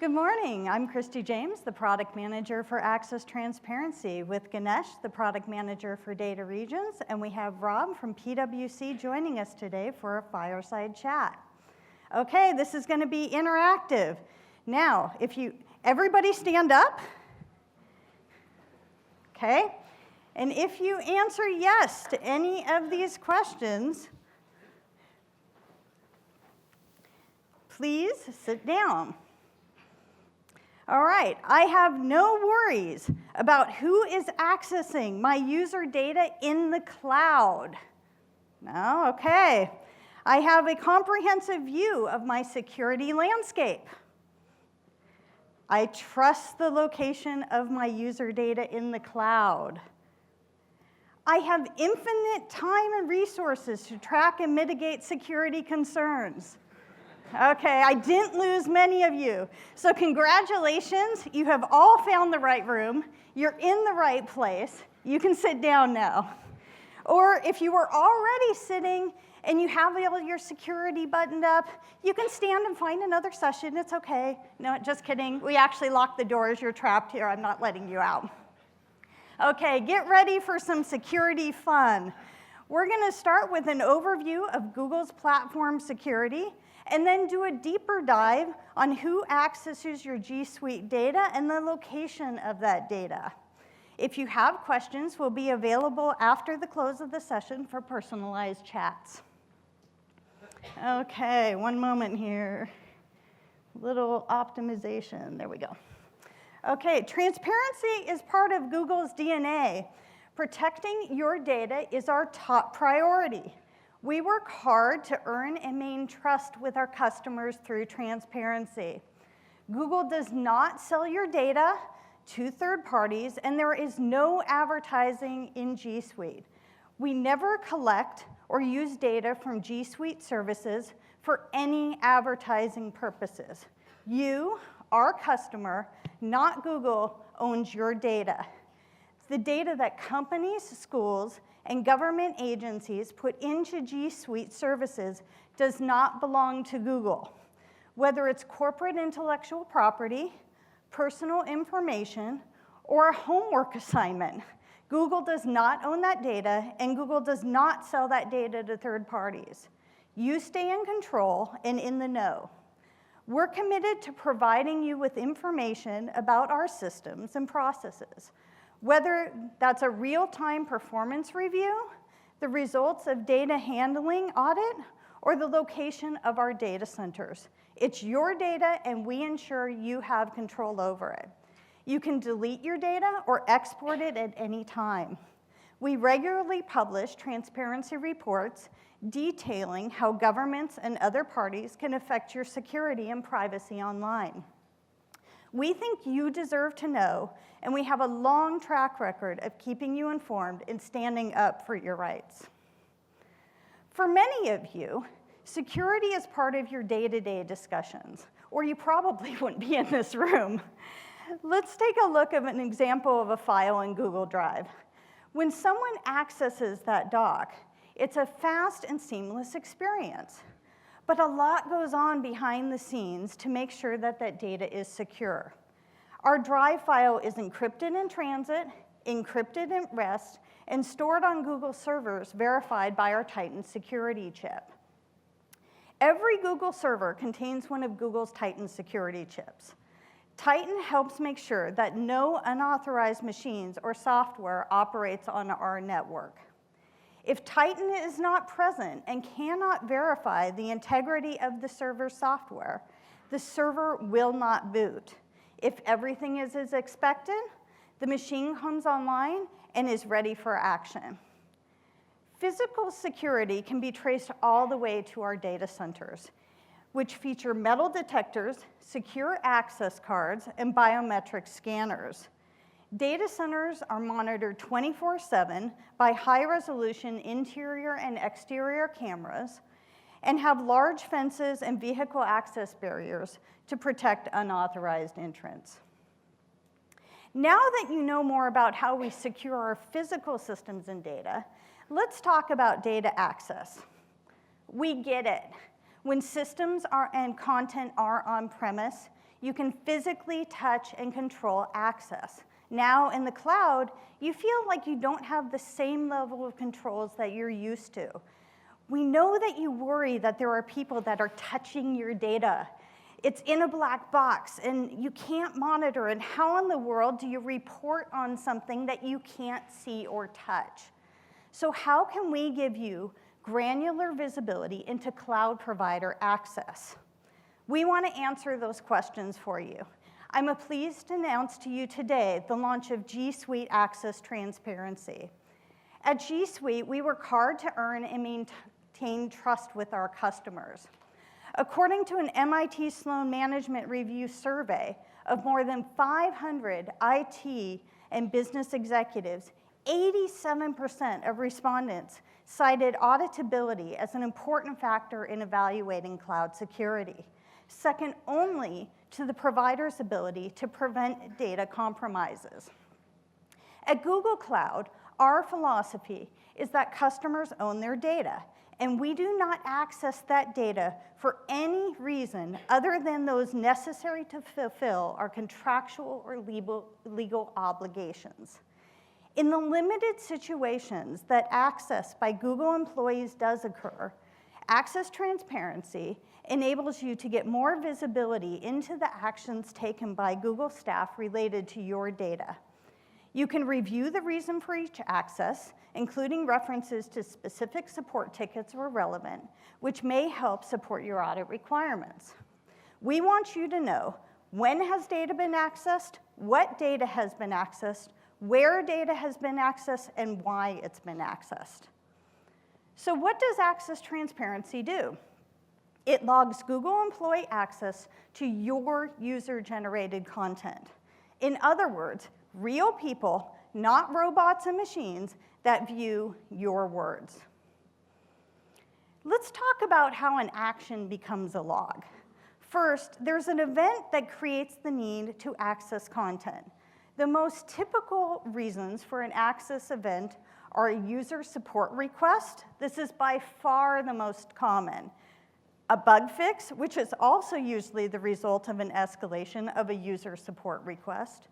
Good morning. I'm Christy James, the Product Manager for Access Transparency with Ganesh, the Product Manager for Data Regions, and we have Rob from PwC joining us today for a fireside chat. Okay, this is going to be interactive. Now, everybody stand up. Okay, and if you answer yes to any of these questions, please sit down. All right, I have no worries about who is accessing my user data in the cloud. No, okay. I have a comprehensive view of my security landscape. I trust the location of my user data in the cloud. I have infinite time and resources to track and mitigate security concerns. Okay, I didn't lose many of you. So congratulations, you have all found the right room. You're in the right place. You can sit down now. Or if you were already sitting and you have all your security buttoned up, you can stand and find another session. It's okay. No, just kidding. We actually locked the doors. You're trapped here. I'm not letting you out. Okay, get ready for some security fun. We're going to start with an overview of Google's platform security, and then do a deeper dive on who accesses your G Suite data and the location of that data. If you have questions, we'll be available after the close of the session for personalized chats. Okay, one moment here. Little optimization, there we go. Okay, transparency is part of Google's DNA. Protecting your data is our top priority. We work hard to earn and maintain trust with our customers through transparency. Google does not sell your data to third parties, and there is no advertising in G Suite. We never collect or use data from G Suite services for any advertising purposes. You, our customer, not Google, owns your data. The data that companies, schools, and government agencies put into G Suite services does not belong to Google. Whether it's corporate intellectual property, personal information, or a homework assignment, Google does not own that data, and Google does not sell that data to third parties. You stay in control and in the know. We're committed to providing you with information about our systems and processes. Whether that's a real-time performance review, the results of data handling audit, or the location of our data centers. It's your data, and we ensure you have control over it. You can delete your data or export it at any time. We regularly publish transparency reports detailing how governments and other parties can affect your security and privacy online. We think you deserve to know, and we have a long track record of keeping you informed and standing up for your rights. For many of you, security is part of your day-to-day discussions, or you probably wouldn't be in this room. Let's take a look at an example of a file in Google Drive. When someone accesses that doc, it's a fast and seamless experience. But a lot goes on behind the scenes to make sure that that data is secure. Our Drive file is encrypted in transit, encrypted at rest, and stored on Google servers verified by our Titan security chip. Every Google server contains one of Google's Titan security chips. Titan helps make sure that no unauthorized machines or software operates on our network. If Titan is not present and cannot verify the integrity of the server's software, the server will not boot. If everything is as expected, the machine comes online and is ready for action. Physical security can be traced all the way to our data centers, which feature metal detectors, secure access cards, and biometric scanners. Data centers are monitored 24/7 by high-resolution interior and exterior cameras and have large fences and vehicle access barriers to protect unauthorized entrance. Now that you know more about how we secure our physical systems and data, let's talk about data access. We get it. When systems and content are on-premise, You can physically touch and control access. Now in the cloud, you feel like you don't have the same level of controls that you're used to. We know that you worry that there are people that are touching your data. It's in a black box, and you can't monitor. And how in the world do you report on something that you can't see or touch? So how can we give you granular visibility into cloud provider access? We want to answer those questions for you. I'm pleased to announce to you today the launch of G Suite Access Transparency. At G Suite, we work hard to earn and maintain trust with our customers. According to an MIT Sloan Management Review survey of more than 500 IT and business executives, 87% of respondents cited auditability as an important factor in evaluating cloud security, second only to the provider's ability to prevent data compromises. At Google Cloud, our philosophy is that customers own their data, and we do not access that data for any reason other than those necessary to fulfill our contractual or legal obligations. In the limited situations that access by Google employees does occur, access transparency enables you to get more visibility into the actions taken by Google staff related to your data. You can review the reason for each access, including references to specific support tickets where relevant, which may help support your audit requirements. We want you to know when has data been accessed, what data has been accessed, where data has been accessed, and why it's been accessed. So what does access transparency do? It logs Google employee access to your user-generated content. In other words, real people, not robots and machines, that view your words. Let's talk about how an action becomes a log. First, there's an event that creates the need to access content. The most typical reasons for an access event are a user support request. This is by far the most common. A bug fix, which is also usually the result of an escalation of a user support request.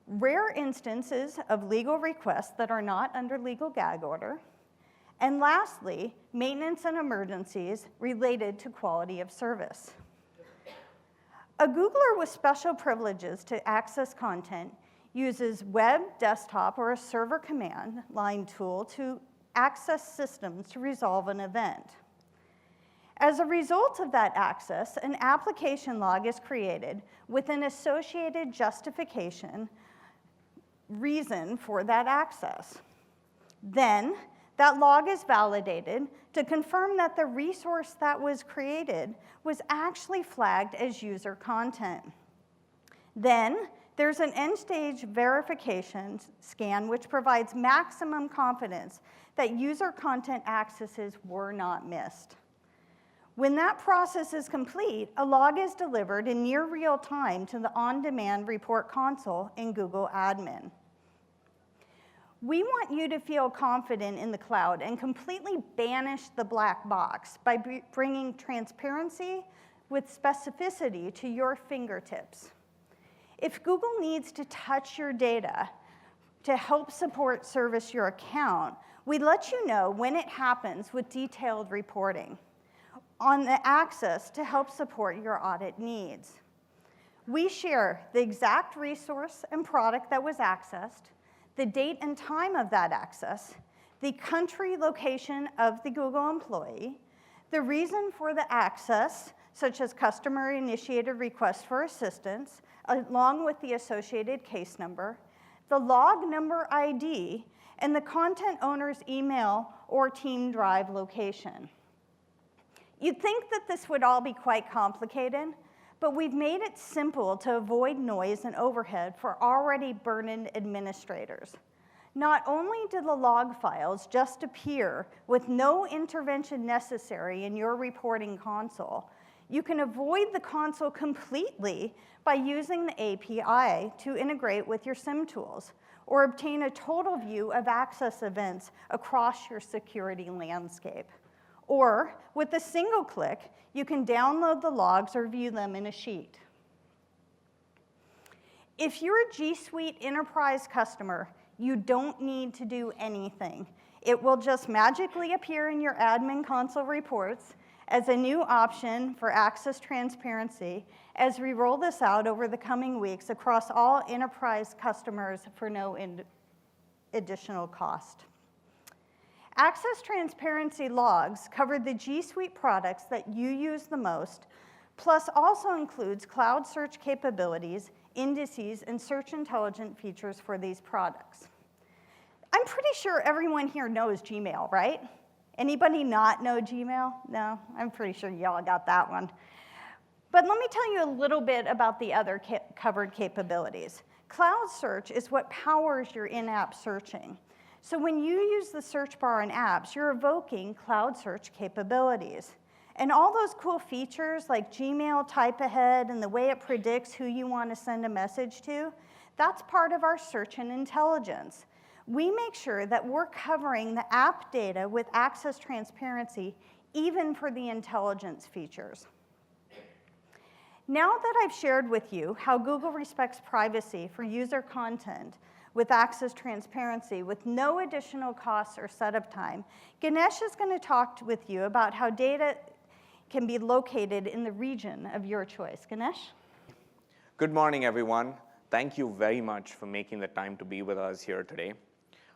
Rare instances of legal requests that are not under legal gag order. And lastly, maintenance and emergencies related to quality of service. A Googler with special privileges to access content uses web, desktop, or a server command line tool to access systems to resolve an event. As a result of that access, an application log is created with an associated justification reason for that access. Then, that log is validated to confirm that the resource that was created was actually flagged as user content. Then, there's an end-stage verification scan which provides maximum confidence that user content accesses were not missed. When that process is complete, a log is delivered in near real time to the on-demand report console in Google Admin. We want you to feel confident in the cloud and completely banish the black box by bringing transparency with specificity to your fingertips. If Google needs to touch your data to help support service your account, we let you know when it happens with detailed reporting on the access to help support your audit needs. We share the exact resource and product that was accessed, the date and time of that access, the country location of the Google employee, the reason for the access, such as customer-initiated request for assistance, along with the associated case number, the log number ID, and the content owner's email or team drive location. You'd think that this would all be quite complicated, but we've made it simple to avoid noise and overhead for already burdened administrators. Not only do the log files just appear with no intervention necessary in your reporting console, you can avoid the console completely by using the API to integrate with your SIM tools or obtain a total view of access events across your security landscape. Or, with a single click, you can download the logs or view them in a sheet. If you're a G Suite Enterprise customer, you don't need to do anything. It will just magically appear in your admin console reports as a new option for access transparency as we roll this out over the coming weeks across all enterprise customers for no additional cost. Access transparency logs cover the G Suite products that you use the most, plus also includes cloud search capabilities, indices, and search intelligence features for these products. I'm pretty sure everyone here knows Gmail, right? Anybody not know Gmail? No, I'm pretty sure y'all got that one. But let me tell you a little bit about the other covered capabilities. Cloud search is what powers your in-app searching. So when you use the search bar in apps, you're evoking cloud search capabilities. And all those cool features like Gmail type ahead and the way it predicts who you want to send a message to, that's part of our search and intelligence. We make sure that we're covering the app data with access transparency, even for the intelligence features. Now that I've shared with you how Google respects privacy for user content with access transparency with no additional costs or setup time, Ganesh is going to talk with you about how data can be located in the region of your choice. Ganesh? Good morning, everyone. Thank you very much for making the time to be with us here today.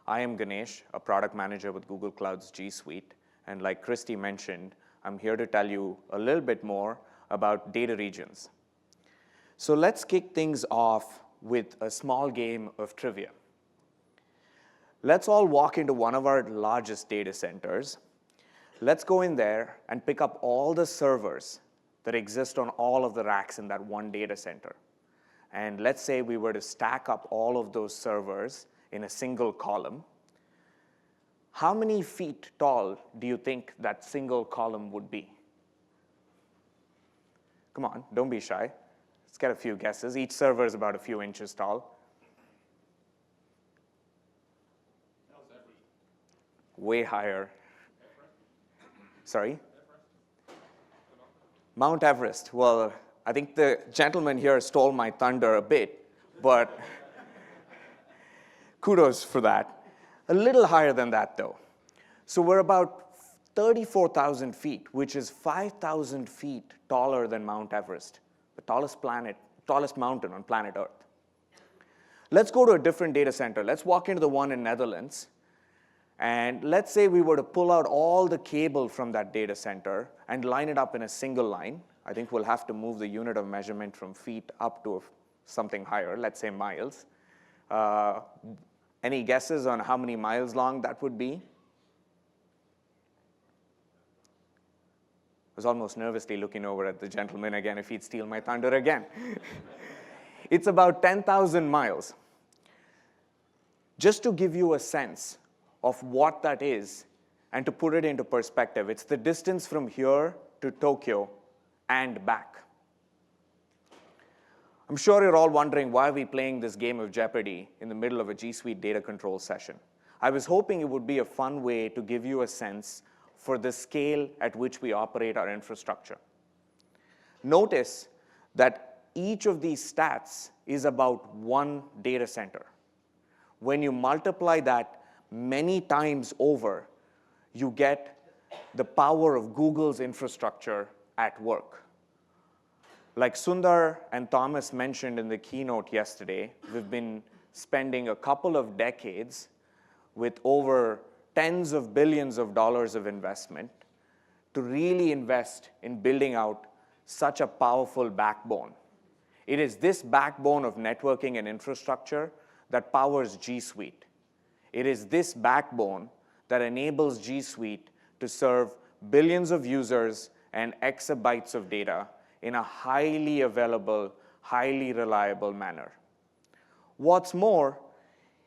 I am Ganesh, a product manager with Google Cloud's G Suite. And like Christy mentioned, I'm here to tell you a little bit more about data regions. So let's kick things off with a small game of trivia. Let's all walk into one of our largest data centers. Let's go in there and pick up all the servers that exist on all of the racks in that one data center. And let's say we were to stack up all of those servers in a single column. How many feet tall do you think that single column would be? Come on, don't be shy. Let's get a few guesses. Each server is about a few inches tall. Way higher. Sorry? Mount Everest. Well, I think the gentleman here stole my thunder a bit, but kudos for that. A little higher than that, though. So we're about 34,000 feet, which is 5,000 feet taller than Mount Everest, the tallest mountain on planet Earth. Let's go to a different data center. Let's walk into the one in Netherlands. And let's say we were to pull out all the cable from that data center and line it up in a single line. I think we'll have to move the unit of measurement from feet up to something higher, let's say miles. Any guesses on how many miles long that would be? I was almost nervously looking over at the gentleman again if he'd steal my thunder again. It's about 10,000 miles. Just to give you a sense of what that is and to put it into perspective, it's the distance from here to Tokyo and back. I'm sure you're all wondering why are we playing this game of Jeopardy in the middle of a G Suite data control session. I was hoping it would be a fun way to give you a sense for the scale at which we operate our infrastructure. Notice that each of these stats is about one data center. When you multiply that many times over, you get the power of Google's infrastructure at work. Like Sundar and Thomas mentioned in the keynote yesterday, we've been spending a couple of decades with over tens of billions of dollars of investment to really invest in building out such a powerful backbone. It is this backbone of networking and infrastructure that powers G Suite. It is this backbone that enables G Suite to serve billions of users and exabytes of data in a highly available, highly reliable manner. What's more,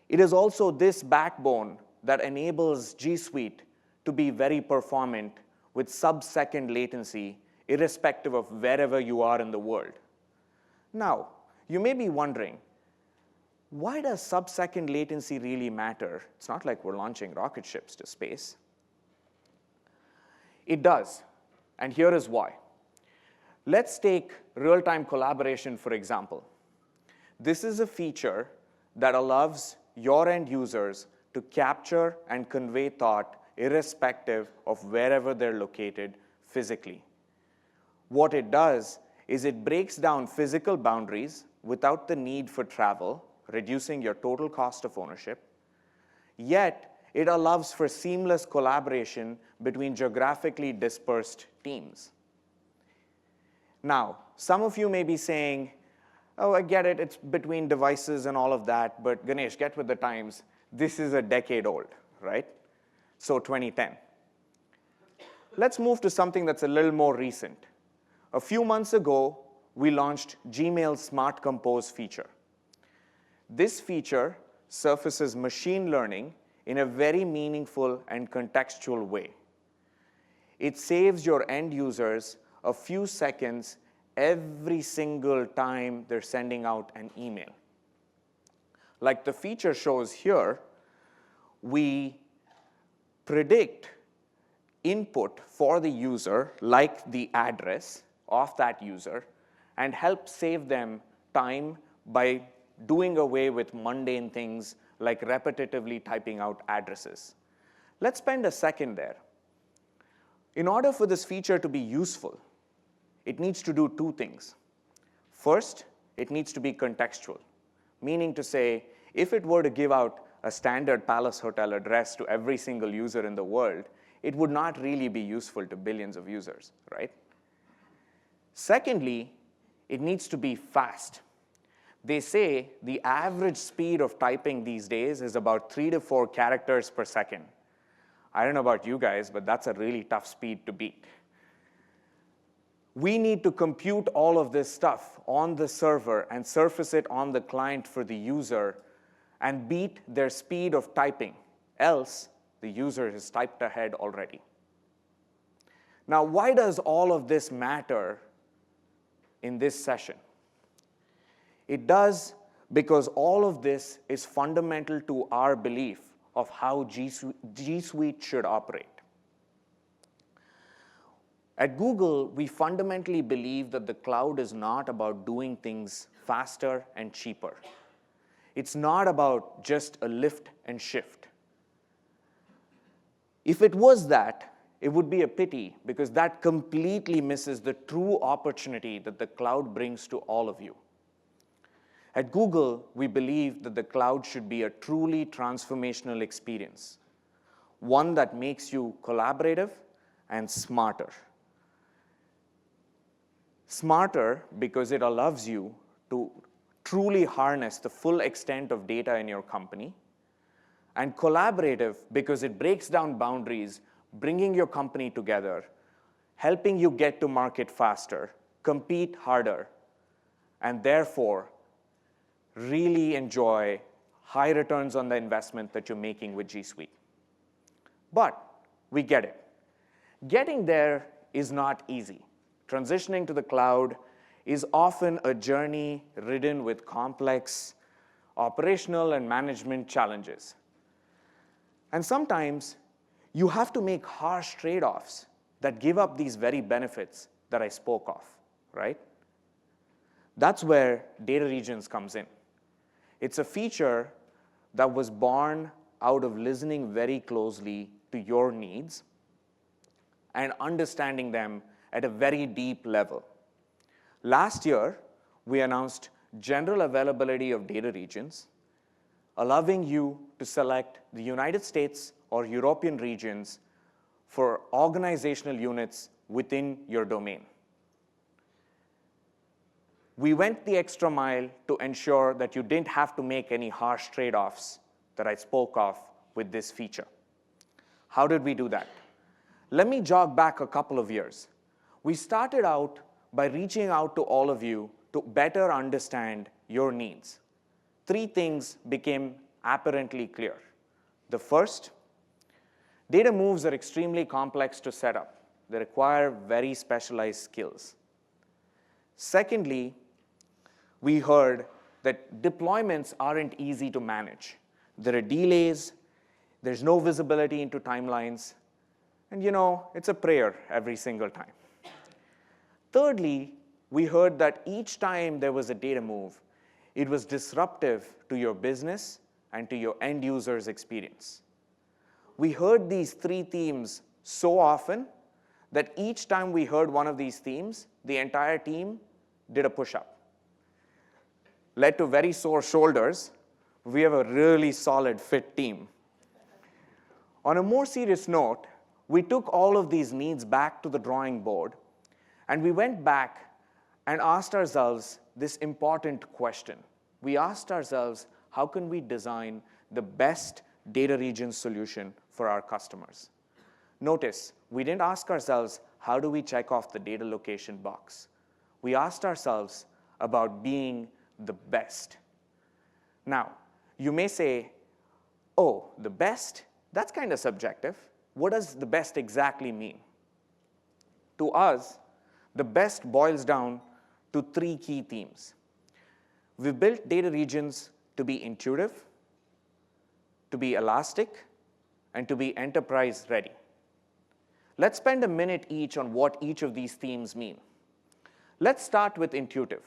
it is also this backbone that enables G Suite to be very performant with sub-second latency, irrespective of wherever you are in the world. Now, you may be wondering, why does sub-second latency really matter? It's not like we're launching rocket ships to space. It does, and here is why. Let's take real-time collaboration, for example. This is a feature that allows your end users to capture and convey thought irrespective of wherever they're located physically. What it does is it breaks down physical boundaries without the need for travel, reducing your total cost of ownership. Yet, it allows for seamless collaboration between geographically dispersed teams. Now, some of you may be saying, oh, I get it, it's between devices and all of that, but Ganesh, get with the times. This is a decade old, right? So 2010. Let's move to something that's a little more recent. A few months ago, we launched Gmail's Smart Compose feature. This feature surfaces machine learning in a very meaningful and contextual way. It saves your end users a few seconds every single time they're sending out an email. Like the feature shows here, we predict input for the user, like the address of that user, and help save them time by doing away with mundane things like repetitively typing out addresses. Let's spend a second there. In order for this feature to be useful, it needs to do two things. First, it needs to be contextual, meaning to say, if it were to give out a standard Palace Hotel address to every single user in the world, it would not really be useful to billions of users, right? Secondly, it needs to be fast. They say the average speed of typing these days is about 3 to 4 characters per second. I don't know about you guys, but that's a really tough speed to beat. We need to compute all of this stuff on the server and surface it on the client for the user and beat their speed of typing. Else, the user has typed ahead already. Now, why does all of this matter in this session? It does because all of this is fundamental to our belief of how G Suite should operate. At Google, we fundamentally believe that the cloud is not about doing things faster and cheaper. It's not about just a lift and shift. If it was that, it would be a pity because that completely misses the true opportunity that the cloud brings to all of you. At Google, we believe that the cloud should be a truly transformational experience, one that makes you collaborative and smarter. Smarter because it allows you to truly harness the full extent of data in your company, and collaborative because it breaks down boundaries, bringing your company together, helping you get to market faster, compete harder, and therefore really enjoy high returns on the investment that you're making with G Suite. But we get it. Getting there is not easy. Transitioning to the cloud is often a journey ridden with complex operational and management challenges. And sometimes you have to make harsh trade-offs that give up these very benefits that I spoke of, right? That's where data regions comes in. It's a feature that was born out of listening very closely to your needs and understanding them at a very deep level. Last year, we announced general availability of data regions, allowing you to select the United States or European regions for organizational units within your domain. We went the extra mile to ensure that you didn't have to make any harsh trade-offs that I spoke of with this feature. How did we do that? Let me jog back a couple of years. We started out by reaching out to all of you to better understand your needs. 3 things became apparently clear. The first, data moves are extremely complex to set up. They require very specialized skills. Secondly, we heard that deployments aren't easy to manage. There are delays, there's no visibility into timelines, and it's a prayer every single time. Thirdly, we heard that each time there was a data move, It was disruptive to your business and to your end user's experience. We heard these three themes so often that each time we heard one of these themes, the entire team did a push-up. Led to very sore shoulders. We have a really solid fit team. On a more serious note, we took all of these needs back to the drawing board, and we went back and asked ourselves this important question. We asked ourselves, how can we design the best data region solution for our customers? Notice, we didn't ask ourselves, how do we check off the data location box? We asked ourselves about being the best. Now, you may say, oh, the best? That's kind of subjective. What does the best exactly mean? To us, the best boils down to three key themes. We built data regions to be intuitive, to be elastic, and to be enterprise ready. Let's spend a minute each on what each of these themes mean. Let's start with intuitive.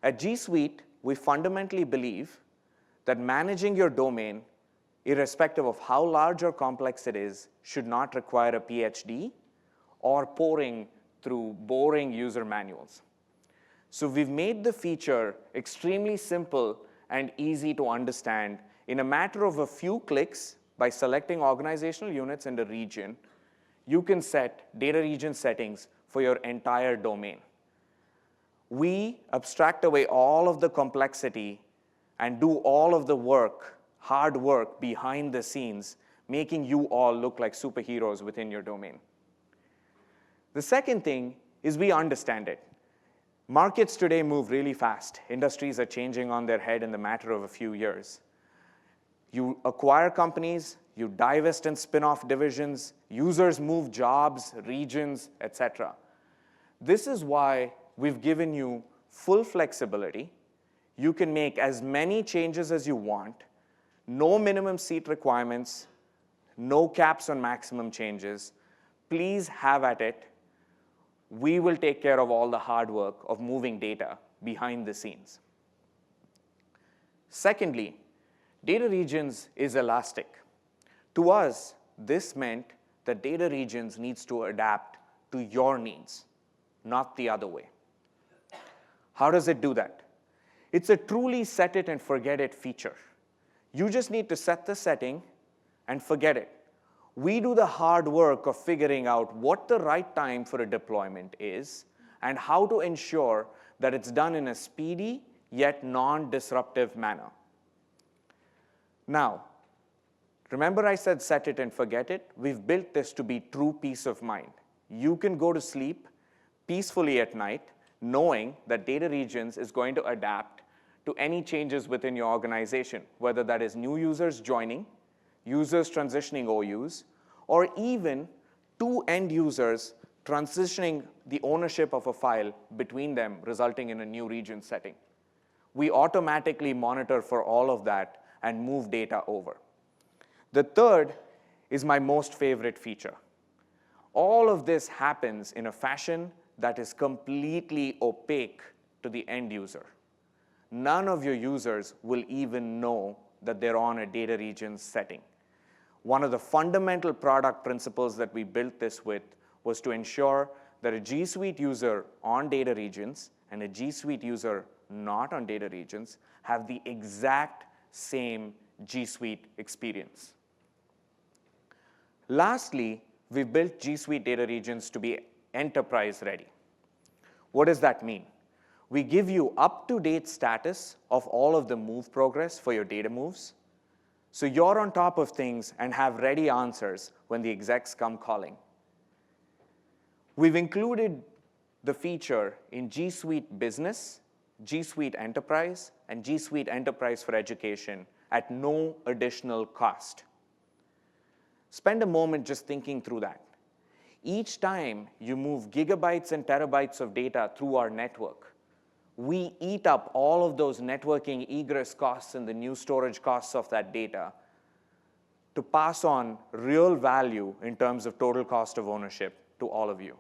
At G Suite, we fundamentally believe that managing your domain, irrespective of how large or complex it is, should not require a PhD or poring through boring user manuals. So we've made the feature extremely simple and easy to understand. In a matter of a few clicks, by selecting organizational units in the region, you can set data region settings for your entire domain. We abstract away all of the complexity and do all of the work, hard work behind the scenes, making you all look like superheroes within your domain. The second thing is we understand it. Markets today move really fast. Industries are changing on their head in the matter of a few years. You acquire companies, you divest and spin off divisions, users move jobs, regions, etc. This is why we've given you full flexibility. You can make as many changes as you want, no minimum seat requirements, no caps on maximum changes. Please have at it. We will take care of all the hard work of moving data behind the scenes. Secondly, data regions is elastic. To us, this meant that data regions needs to adapt to your needs, not the other way. How does it do that? It's a truly set it and forget it feature. You just need to set the setting and forget it. We do the hard work of figuring out what the right time for a deployment is and how to ensure that it's done in a speedy yet non-disruptive manner. Now, remember I said set it and forget it? We've built this to be true peace of mind. You can go to sleep peacefully at night knowing that data regions is going to adapt to any changes within your organization, whether that is new users joining, users transitioning OUs, or even two end users transitioning the ownership of a file between them, resulting in a new region setting. We automatically monitor for all of that and move data over. The third is my most favorite feature. All of this happens in a fashion that is completely opaque to the end user. None of your users will even know that they're on a data region setting. One of the fundamental product principles that we built this with was to ensure that a G Suite user on data regions and a G Suite user not on data regions have the exact same G Suite experience. Lastly, we built G Suite data regions to be enterprise ready. What does that mean? We give you up-to-date status of all of the move progress for your data moves. So you're on top of things and have ready answers when the execs come calling. We've included the feature in G Suite Business, G Suite Enterprise, and G Suite Enterprise for Education at no additional cost. Spend a moment just thinking through that. Each time you move gigabytes and terabytes of data through our network, we eat up all of those networking egress costs and the new storage costs of that data to pass on real value in terms of total cost of ownership to all of you.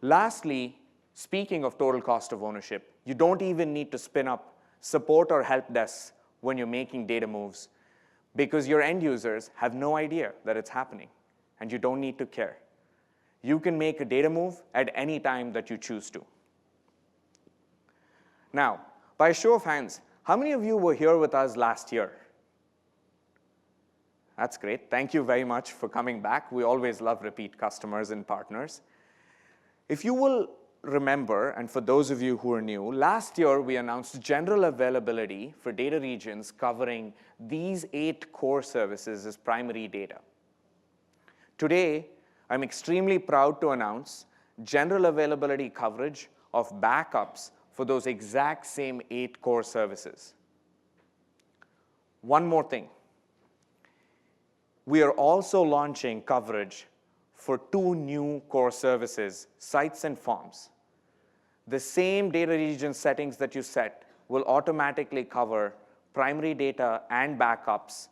Lastly, speaking of total cost of ownership, You don't even need to spin up support or help desks when you're making data moves, because your end users have no idea that it's happening, and you don't need to care. You can make a data move at any time that you choose to. Now, by a show of hands, how many of you were here with us last year? That's great. Thank you very much for coming back. We always love repeat customers and partners. If you will remember, and for those of you who are new, last year we announced general availability for data regions covering these 8 core services as primary data. Today, I'm extremely proud to announce general availability coverage of backups for those exact same 8 core services. One more thing. We are also launching coverage for 2 new core services, sites and forms. The same data region settings that you set will automatically cover primary data and backups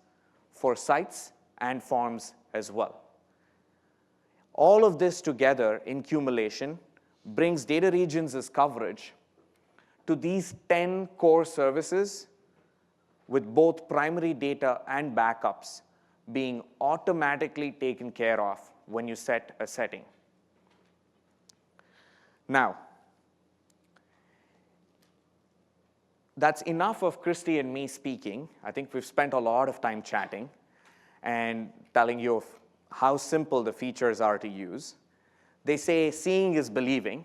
for sites and forms as well. All of this together in cumulation brings data regions as coverage to these 10 core services, with both primary data and backups being automatically taken care of when you set a setting. Now, that's enough of Christy and me speaking. I think we've spent a lot of time chatting and telling you of how simple the features are to use. They say seeing is believing.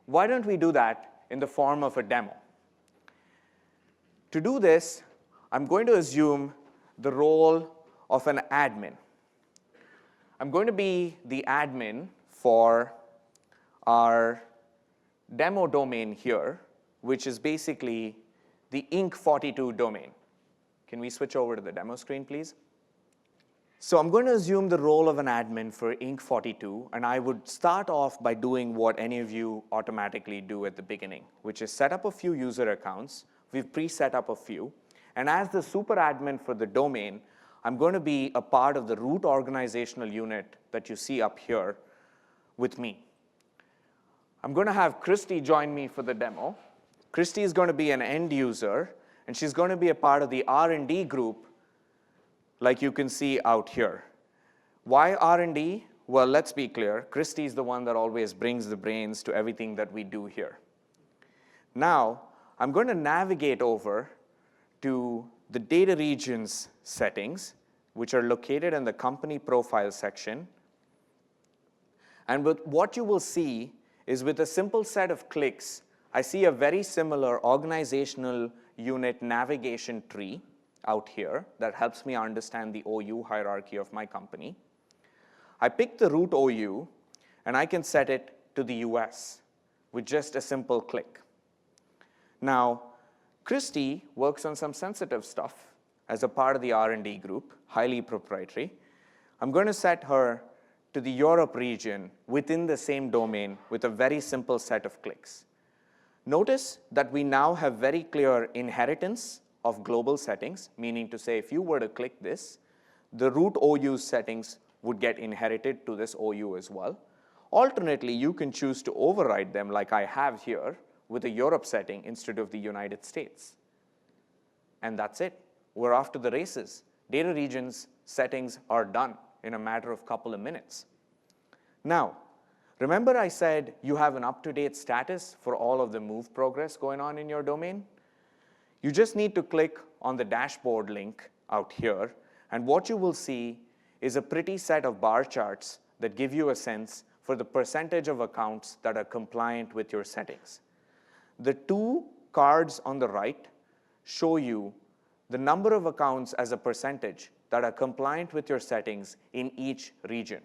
Why don't we do that in the form of a demo? To do this, I'm going to assume the role of an admin. I'm going to be the admin for our demo domain here, which is basically the Inc42 domain. Can we switch over to the demo screen, please? So I'm going to assume the role of an admin for Inc42, and I would start off by doing what any of you automatically do at the beginning, which is set up a few user accounts. We've pre-set up a few. And as the super admin for the domain, I'm going to be a part of the root organizational unit that you see up here with me. I'm going to have Christy join me for the demo. Christy is going to be an end user, and she's going to be a part of the R&D group, like you can see out here. Why R&D? Well, let's be clear. Christy is the one that always brings the brains to everything that we do here. Now, I'm going to navigate over to the data regions settings, which are located in the company profile section. And what you will see is, with a simple set of clicks, I see a very similar organizational unit navigation tree out here that helps me understand the OU hierarchy of my company. I pick the root OU, and I can set it to the US with just a simple click. Now, Christy works on some sensitive stuff as a part of the R&D group, highly proprietary. I'm going to set her to the Europe region within the same domain with a very simple set of clicks. Notice that we now have very clear inheritance of global settings, meaning to say if you were to click this, the root OU settings would get inherited to this OU as well. Alternately, you can choose to override them like I have here with a Europe setting instead of the United States. And that's it. We're off to the races. Data regions settings are done in a matter of a couple of minutes. Now, remember I said you have an up-to-date status for all of the move progress going on in your domain? You just need to click on the dashboard link out here, and what you will see is a pretty set of bar charts that give you a sense for the percentage of accounts that are compliant with your settings. The 2 cards on the right show you the number of accounts as a percentage that are compliant with your settings in each region.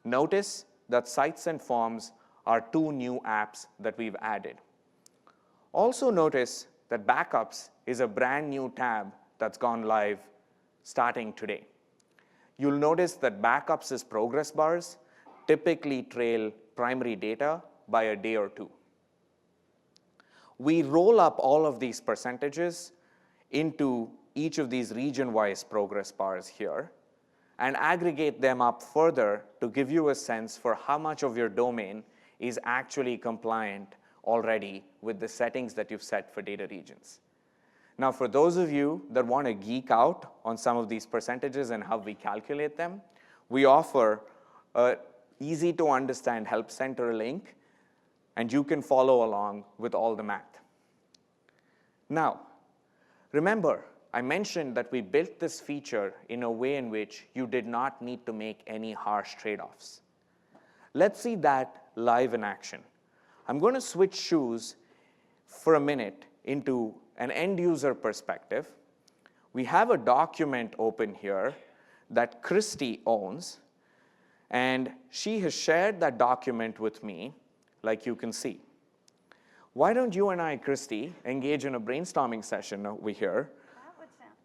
Notice that sites and forms are 2 new apps that we've added. Also notice that backups is a brand new tab that's gone live starting today. You'll notice that backups as progress bars typically trail primary data by a day or 2. We roll up all of these percentages into each of these region-wise progress bars here and aggregate them up further to give you a sense for how much of your domain is actually compliant already with the settings that you've set for data regions. Now, for those of you that want to geek out on some of these percentages and how we calculate them, we offer an easy-to-understand Help Center link, and you can follow along with all the math. Now, remember, I mentioned that we built this feature in a way in which you did not need to make any harsh trade-offs. Let's see that live in action. I'm going to switch shoes for a minute into an end-user perspective. We have a document open here that Christy owns, and she has shared that document with me, like you can see. Why don't you and I, Christy, engage in a brainstorming session over here?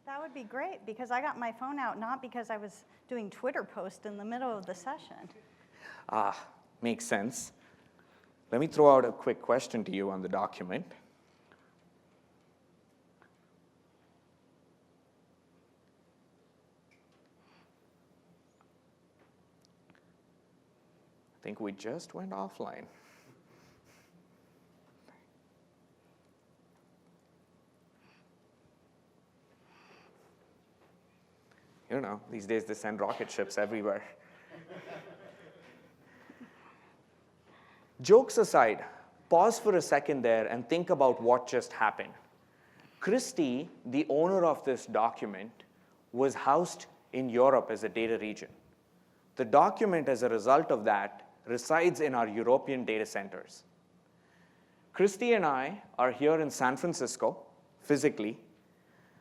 That would be great, because I got my phone out not because I was doing Twitter posts in the middle of the session. Makes sense. Let me throw out a quick question to you on the document. I think we just went offline. You know, these days they send rocket ships everywhere. Jokes aside, pause for a second there and think about what just happened. Christy, the owner of this document, was housed in Europe as a data region. The document, as a result of that, resides in our European data centers. Christy and I are here in San Francisco, physically,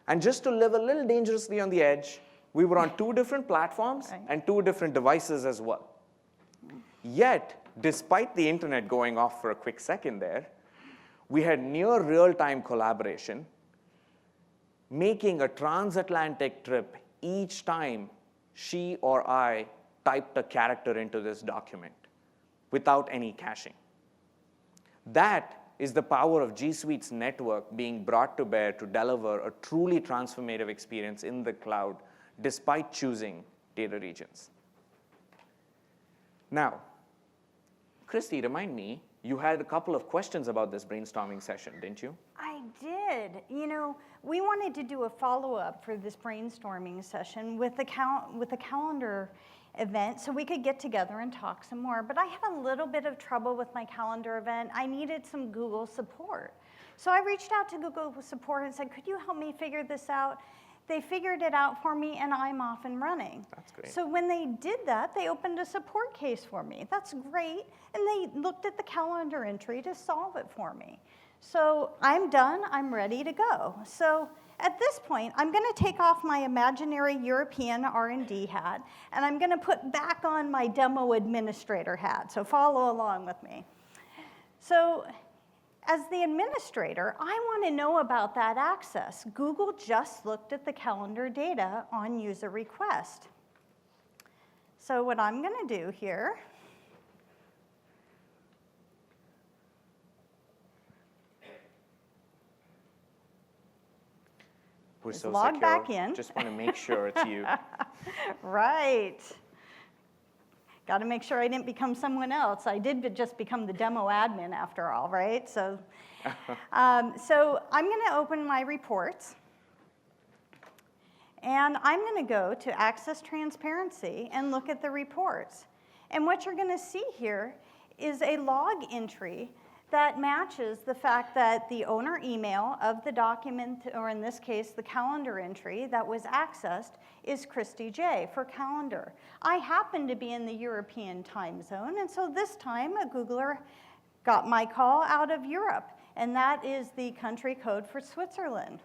and just to live a little dangerously on the edge, we were on 2 different platforms and 2 different devices as well. Yet, despite the internet going off for a quick second there, we had near real-time collaboration, making a transatlantic trip each time she or I typed a character into this document without any caching. That is the power of G Suite's network being brought to bear to deliver a truly transformative experience in the cloud, despite choosing data regions. Now, Christy, remind me, you had a couple of questions about this brainstorming session, didn't you? I did. You know, we wanted to do a follow-up for this brainstorming session with a calendar event so we could get together and talk some more. But I had a little bit of trouble with my calendar event. I needed some Google support. So I reached out to Google support and said, could you help me figure this out? They figured it out for me, and I'm off and running. That's great. So when they did that, they opened a support case for me. That's great. And they looked at the calendar entry to solve it for me. So I'm done. I'm ready to go. So at this point, I'm going to take off my imaginary European R&D hat, and I'm going to put back on my demo administrator hat. So follow along with me. So as the administrator, I want to know about that access. Google just looked at the calendar data on user request. So what I'm going to do here We're is so log secure. back in. Just want to make sure it's you. Right. Got to make sure I didn't become someone else. I did just become the demo admin after all, right? So, so I'm going to open my reports. And I'm going to go to Access Transparency and look at the reports. And what you're going to see here is a log entry that matches the fact that the owner email of the document, or in this case, the calendar entry that was accessed, is Christy J for calendar. I happen to be in the European time zone, and so this time a Googler got my call out of Europe, and that is the country code for Switzerland.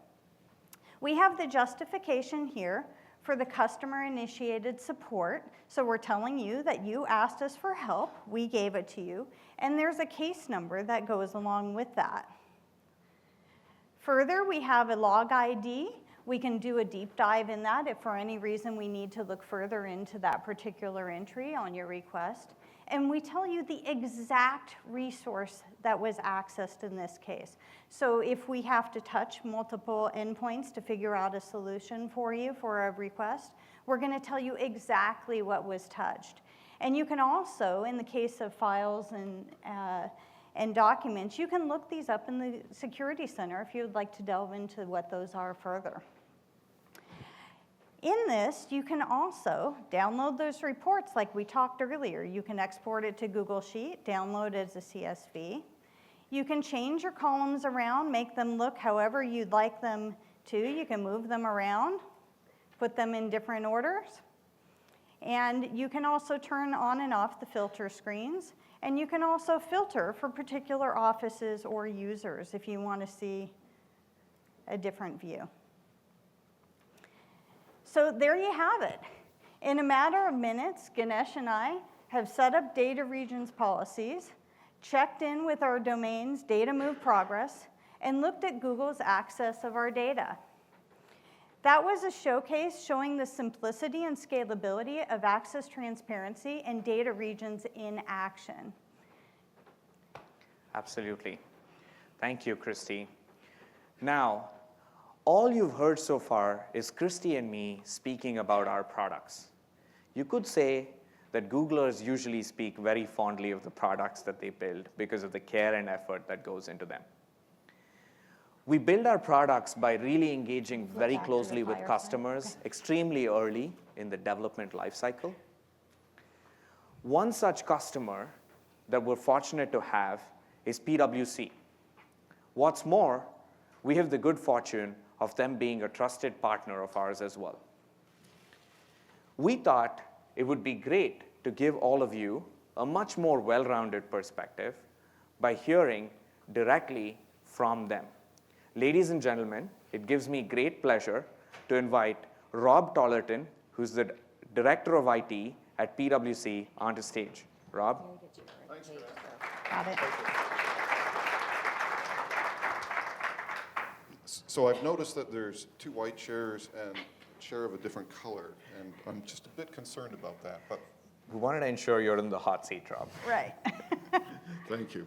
We have the justification here for the customer-initiated support. So we're telling you that you asked us for help, we gave it to you, and there's a case number that goes along with that. Further, we have a log ID. We can do a deep dive in that if for any reason we need to look further into that particular entry on your request. And we tell you the exact resource that was accessed in this case. So if we have to touch multiple endpoints to figure out a solution for you for a request, we're going to tell you exactly what was touched. And you can also, in the case of files and documents, you can look these up in the Security Center if you would like to delve into what those are further. In this, you can also download those reports like we talked earlier. You can export it to Google Sheet, download it as a CSV. You can change your columns around, make them look however you'd like them to. You can move them around, put them in different orders. And you can also turn on and off the filter screens. And you can also filter for particular offices or users if you want to see a different view. So there you have it. In a matter of minutes, Ganesh and I have set up data regions policies, checked in with our domain's data move progress, and looked at Google's access of our data. That was a showcase showing the simplicity and scalability of access transparency and data regions in action. Absolutely. Thank you, Christy. Now, all you've heard so far is Christy and me speaking about our products. You could say that Googlers usually speak very fondly of the products that they build because of the care and effort that goes into them. We build our products by really engaging very closely with customers extremely early in the development lifecycle. One such customer that we're fortunate to have is PwC. What's more, we have the good fortune of them being a trusted partner of ours as well. We thought it would be great to give all of you a much more well-rounded perspective by hearing directly from them. Ladies and gentlemen, it gives me great pleasure to invite Rob Tollerton, who's the Director of IT at PwC, onto stage. Rob? Thanks, Ganesh. Got it. So I've noticed that there's 2 white chairs and a chair of a different color, and I'm just a bit concerned about that, but We wanted to ensure you're in the hot seat, Rob. Right. thank you.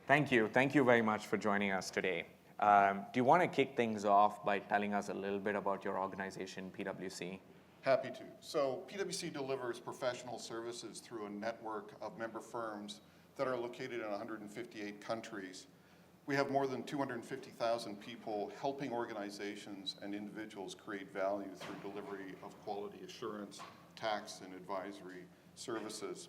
Thank you. Thank you very much for joining us today. Do you want to kick things off by telling us a little bit about your organization, PwC? Happy to. So PwC delivers professional services through a network of member firms that are located in 158 countries. We have more than 250,000 people helping organizations and individuals create value through delivery of quality assurance, tax, and advisory services.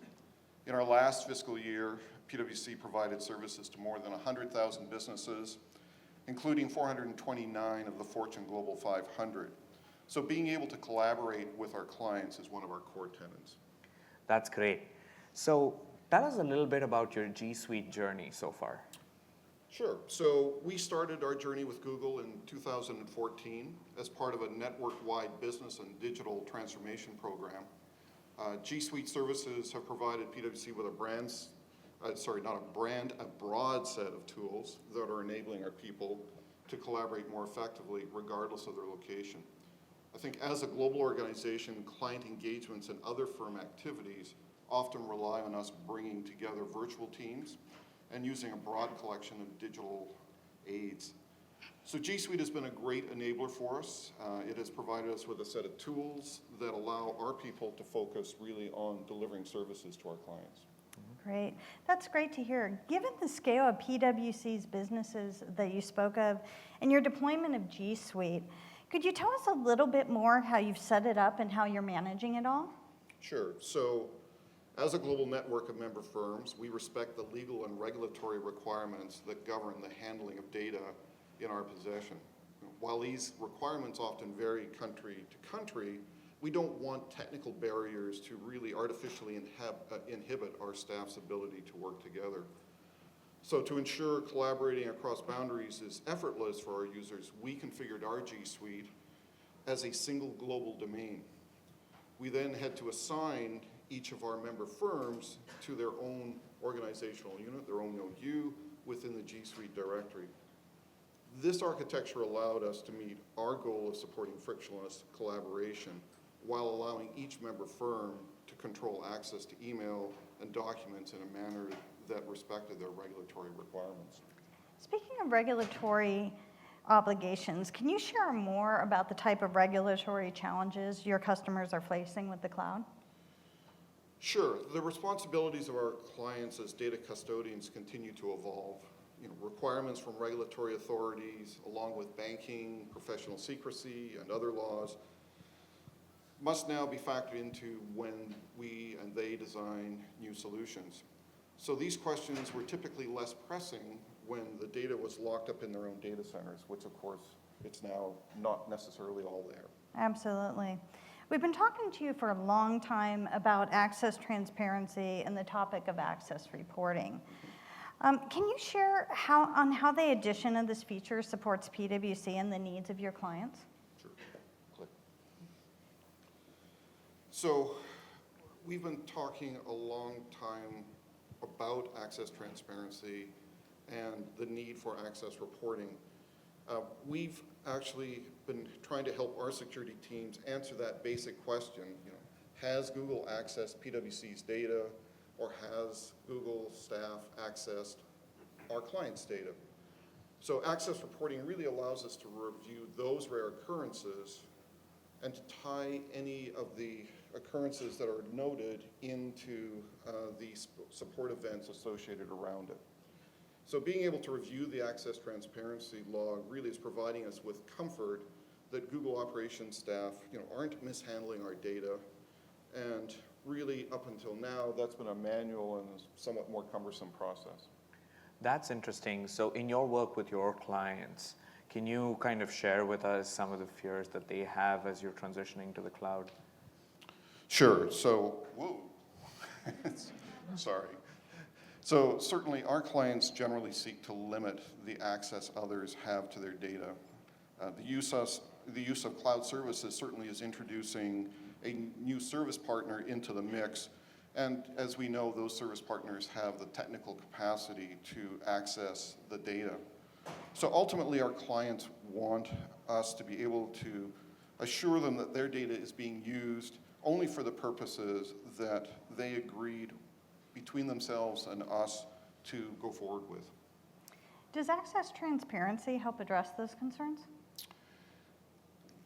In our last fiscal year, PwC provided services to more than 100,000 businesses, including 429 of the Fortune Global 500. So being able to collaborate with our clients is one of our core tenets. That's great. So tell us a little bit about your G Suite journey so far. Sure. So we started our journey with Google in 2014 as part of a network-wide business and digital transformation program. G Suite services have provided PwC with a broad set of tools that are enabling our people to collaborate more effectively regardless of their location. I think as a global organization, client engagements and other firm activities often rely on us bringing together virtual teams and using a broad collection of digital aids. So G Suite has been a great enabler for us. It has provided us with a set of tools that allow our people to focus really on delivering services to our clients. Great. That's great to hear. Given the scale of PwC's businesses that you spoke of and your deployment of G Suite, could you tell us a little bit more how you've set it up and how you're managing it all? Sure. So as a global network of member firms, we respect the legal and regulatory requirements that govern the handling of data in our possession. While these requirements often vary country to country, we don't want technical barriers to really artificially inhibit our staff's ability to work together. So to ensure collaborating across boundaries is effortless for our users, we configured our G Suite as a single global domain. We then had to assign each of our member firms to their own organizational unit, their own OU, within the G Suite directory. This architecture allowed us to meet our goal of supporting frictionless collaboration while allowing each member firm to control access to email and documents in a manner that respected their regulatory requirements. Speaking of regulatory obligations, can you share more about the type of regulatory challenges your customers are facing with the cloud? Sure. The responsibilities of our clients as data custodians continue to evolve. Requirements from regulatory authorities, along with banking, professional secrecy, and other laws, must now be factored into when we and they design new solutions. So these questions were typically less pressing when the data was locked up in their own data centers, which of course it's now not necessarily all there. Absolutely. We've been talking to you for a long time about access transparency and the topic of access reporting. Can you share how the addition of this feature supports PwC and the needs of your clients? Sure. Click. So we've been talking a long time about access transparency and the need for access reporting. We've actually been trying to help our security teams answer that basic question. Has Google accessed PwC's data, or has Google staff accessed our clients' data? So access reporting really allows us to review those rare occurrences and to tie any of the occurrences that are noted into the support events associated around it. So being able to review the access transparency log really is providing us with comfort that Google operations staff aren't mishandling our data. And really, up until now, that's been a manual and somewhat more cumbersome process. That's interesting. So in your work with your clients, can you kind of share with us some of the fears that they have as you're transitioning to the cloud? Sure. So, whoa, sorry. So certainly our clients generally seek to limit the access others have to their data. The use of cloud services certainly is introducing a new service partner into the mix. And as we know, those service partners have the technical capacity to access the data. So ultimately, our clients want us to be able to assure them that their data is being used only for the purposes that they agreed between themselves and us to go forward with. Does access transparency help address those concerns?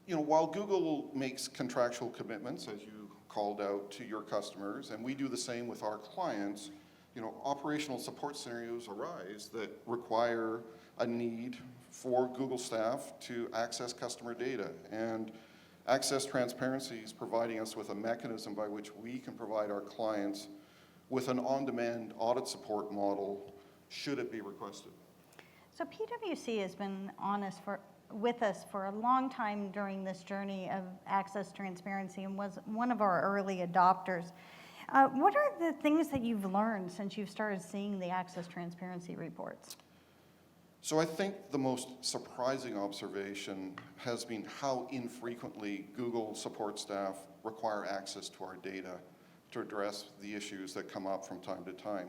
While Google makes contractual commitments, as you called out, to your customers, and we do the same with our clients, operational support scenarios arise that require a need for Google staff to access customer data. And access transparency is providing us with a mechanism by which we can provide our clients with an on-demand audit support model, should it be requested. So PwC has been with us for a long time during this journey of access transparency and was one of our early adopters. What are the things that you've learned since you've started seeing the access transparency reports? So I think the most surprising observation has been how infrequently Google support staff require access to our data to address the issues that come up from time to time.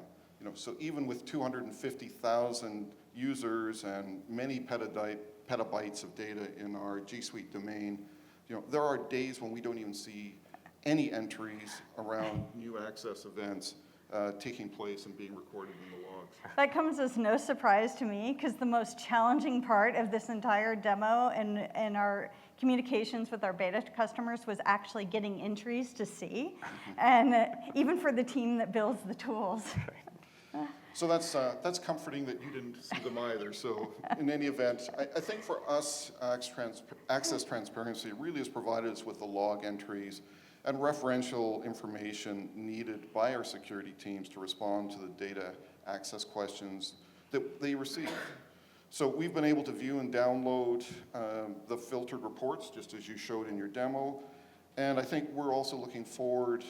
So even with 250,000 users and many petabytes of data in our G Suite domain, there are days when we don't even see any entries around new access events taking place and being recorded in the logs. That comes as no surprise to me, because the most challenging part of this entire demo and our communications with our beta customers was actually getting entries to see, and even for the team that builds the tools. So that's comforting that you didn't see them either. So in any event, I think for us, access transparency really has provided us with the log entries and referential information needed by our security teams to respond to the data access questions that they receive. So we've been able to view and download the filtered reports, just as you showed in your demo. And I think we're also looking forward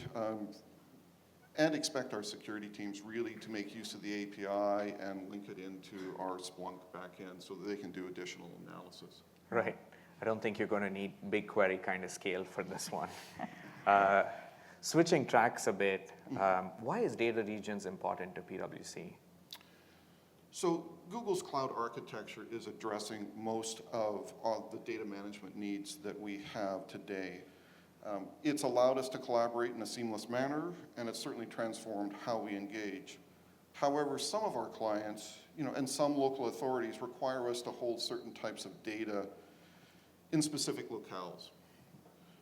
and expect our security teams really to make use of the API and link it into our Splunk backend so that they can do additional analysis. Right. I don't think you're going to need BigQuery kind of scale for this one. Switching tracks a bit, why is data regions important to PwC? So Google's cloud architecture is addressing most of the data management needs that we have today. It's allowed us to collaborate in a seamless manner, and it's certainly transformed how we engage. However, some of our clients, and some local authorities require us to hold certain types of data in specific locales.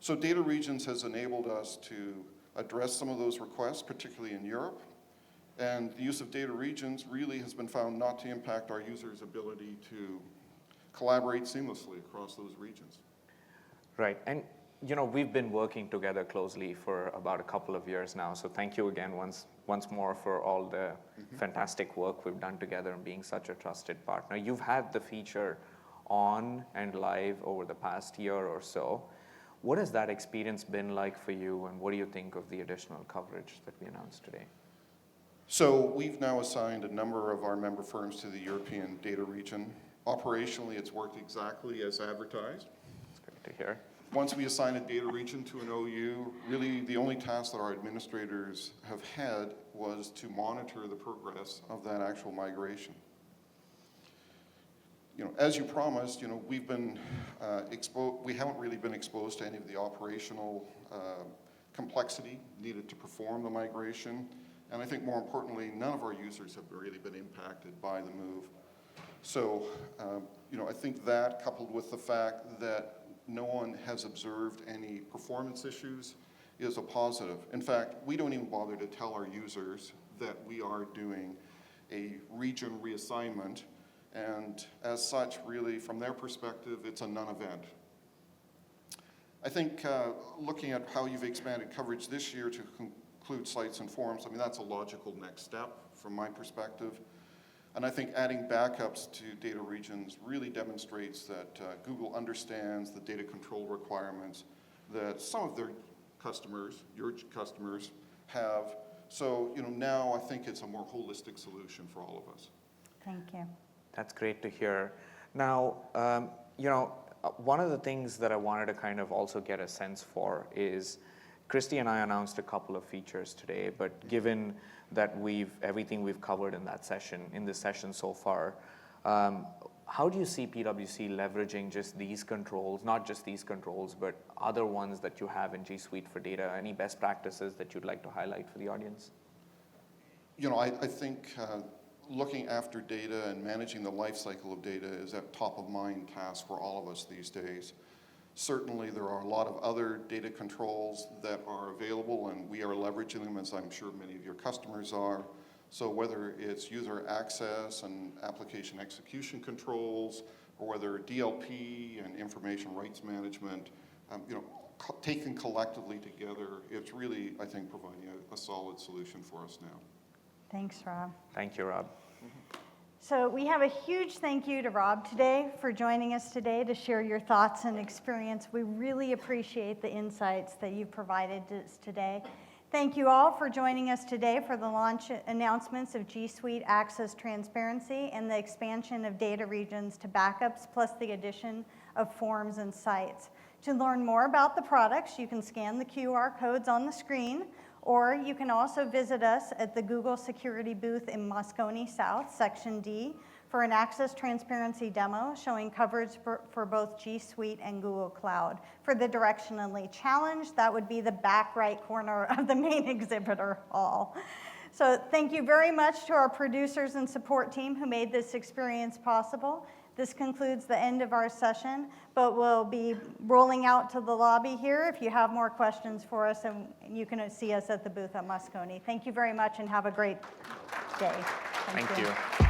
So data regions has enabled us to address some of those requests, particularly in Europe. And the use of data regions really has been found not to impact our users' ability to collaborate seamlessly across those regions. Right, and we've been working together closely for about a couple of years now, so thank you again once more for all the fantastic work we've done together and being such a trusted partner. You've had the feature on and live over the past year or so. What has that experience been like for you, and what do you think of the additional coverage that we announced today? So we've now assigned a number of our member firms to the European data region. Operationally, it's worked exactly as advertised. It's great to hear. Once we assign a data region to an OU, really the only task that our administrators have had was to monitor the progress of that actual migration. As you promised, we've been we haven't really been exposed to any of the operational complexity needed to perform the migration. And I think more importantly, none of our users have really been impacted by the move. So, I think that, coupled with the fact that no one has observed any performance issues, is a positive. In fact, we don't even bother to tell our users that we are doing a region reassignment, and as such, really, from their perspective, it's a non-event. I think looking at how you've expanded coverage this year to include sites and forums, that's a logical next step from my perspective. And I think adding backups to data regions really demonstrates that Google understands the data control requirements that some of their customers, your customers, have. So, now I think it's a more holistic solution for all of us. Thank you. That's great to hear. Now, one of the things that I wanted to kind of also get a sense for is, Christy and I announced a couple of features today, but given that everything we've covered in this session so far, how do you see PwC leveraging just these controls, not just these controls, but other ones that you have in G Suite for data? Any best practices that you'd like to highlight for the audience? I think looking after data and managing the life cycle of data is a top-of-mind task for all of us these days. Certainly, there are a lot of other data controls that are available, and we are leveraging them, as I'm sure many of your customers are. So whether it's user access and application execution controls, or whether DLP and information rights management, taken collectively together, it's really, I think, providing a solid solution for us now. Thanks, Rob. Thank you, Rob. So we have a huge thank you to Rob today for joining us today to share your thoughts and experience. We really appreciate the insights that you've provided us today. Thank you all for joining us today for the launch announcements of G Suite Access Transparency and the expansion of data regions to backups, plus the addition of forms and sites. To learn more about the products, you can scan the QR codes on the screen, or you can also visit us at the Google Security booth in Moscone South, Section D, for an Access Transparency demo showing coverage for both G Suite and Google Cloud. For the directionally challenged, that would be the back right corner of the main exhibitor hall. So thank you very much to our producers and support team who made this experience possible. This concludes the end of our session, but we'll be rolling out to the lobby here if you have more questions for us, and you can see us at the booth at Moscone. Thank you very much and have a great day. Thank you.